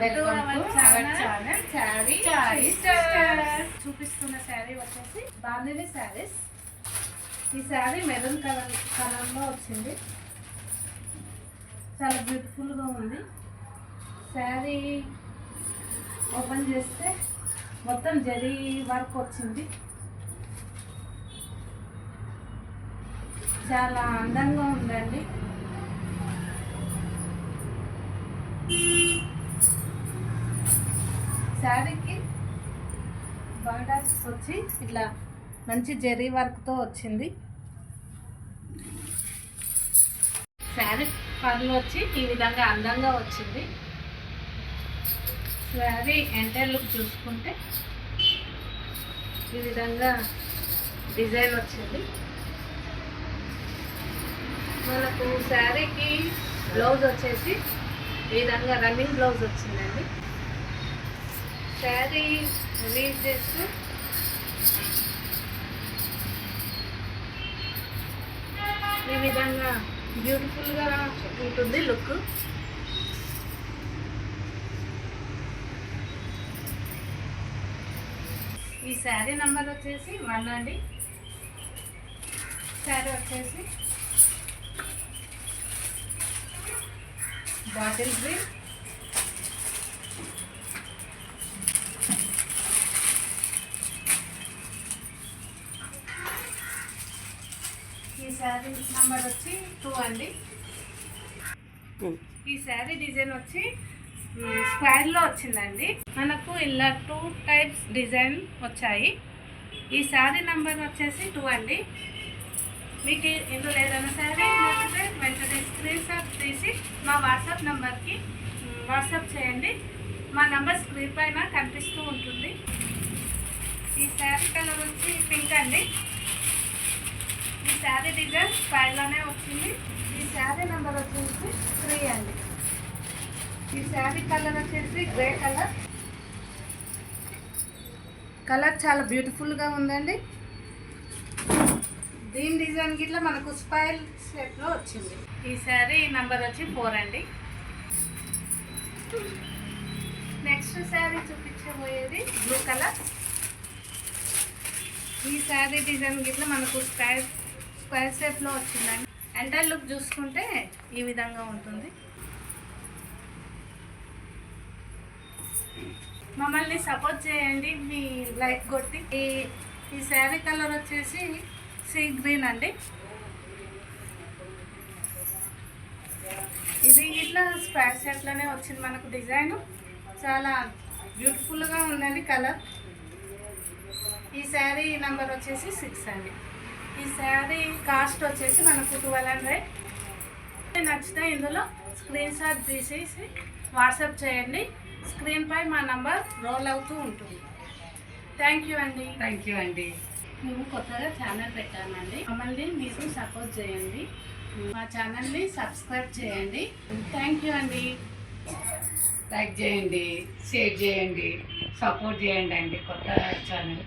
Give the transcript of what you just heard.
To our channel sari చూపిస్తున్న శారీ వచ్చేసి బాందిని శారీస్. ఈ శారీ మెరూన్ కలర్లో వచ్చింది. చాలా బ్యూటిఫుల్గా ఉంది. శారీ ఓపెన్ చేస్తే మొత్తం జరీ వర్క్ వచ్చింది. చాలా అందంగా ఉందండి. శారీకి బార్డర్స్ వచ్చి ఇట్లా మంచి జరీ వర్క్తో వచ్చింది. శారీ పళ్ళు వచ్చి ఈ విధంగా అందంగా వచ్చింది. శారీ ఎంటైర్ లుక్ చూసుకుంటే ఈ విధంగా డిజైన్ వచ్చింది. మనకు శారీకి బ్లౌజ్ వచ్చేసి ఈ విధంగా రన్నింగ్ బ్లౌజ్ వచ్చిందండి. శారీ రిలీజ్ చేస్తూ ఈ విధంగా బ్యూటిఫుల్గా ఉంటుంది లుక్. ఈ శారీ నెంబర్ వచ్చేసి 1 అండి. శారీ వచ్చేసి బాటిల్ గ్రీన్, ఈ శారీ నెంబర్ వచ్చి 2 అండి. ఈ శారీ డిజైన్ వచ్చి స్క్వేర్లో వచ్చిందండి. మనకు ఇలా 2 టైప్స్ డిజైన్ వచ్చాయి. ఈ శారీ నెంబర్ వచ్చేసి 2 అండి. మీకు ఇందులో ఏదైనా శారీ నచ్చితే వెంటనే స్క్రీన్ షాట్ తీసి మా వాట్సాప్ నెంబర్కి వాట్సాప్ చేయండి. మా నెంబర్ స్క్రీన్ పైన కనిపిస్తూ ఉంటుంది. ఈ శారీ కలర్ వచ్చి పింక్ అండి. ఈ శారీ డిజైన్ స్క్వేర్లోనే వచ్చింది. ఈ శారీ నెంబర్ వచ్చేసి 3 అండి. ఈ శారీ కలర్ వచ్చేసి గ్రే కలర్. కలర్ చాలా బ్యూటిఫుల్గా ఉందండి. దీని డిజైన్ గిట్లా మనకు స్పైల్ షేప్లో వచ్చింది. ఈ శారీ నెంబర్ వచ్చి 4 అండి. నెక్స్ట్ శారీ చూపించబోయేది బ్లూ కలర్. ఈ శారీ డిజైన్ గిట్లా మనకు స్క్వేర్ షేప్లో వచ్చిందండి. ఎంటైర్ లుక్ చూసుకుంటే ఈ విధంగా ఉంటుంది. మమ్మల్ని సపోర్ట్ చేయండి, మీ లైక్ కొట్టి. ఈ శారీ కలర్ వచ్చేసి సీ గ్రీన్ అండి. ఇది ఇట్లా స్క్వేర్ షేప్లోనే వచ్చింది మనకు డిజైన్. చాలా బ్యూటిఫుల్గా ఉందండి కలర్. ఈ శారీ నెంబర్ వచ్చేసి 6 అండి. ఈ శారీ కాస్ట్ వచ్చేసి మనకు 1200. నచ్చితే ఇందులో స్క్రీన్ షాట్ తీసేసి వాట్సాప్ చేయండి. స్క్రీన్ పై మా నంబర్ రోల్ అవుతూ ఉంటుంది. థ్యాంక్ యూ అండి. మేము కొత్తగా ఛానల్ పెట్టామండి. మమ్మల్ని మీకు సపోర్ట్ చేయండి. మా ఛానల్ని సబ్స్క్రైబ్ చేయండి. థ్యాంక్ యూ అండి. లైక్ చేయండి, షేర్ చేయండి, సపోర్ట్ చేయండి అండి కొత్త ఛానల్.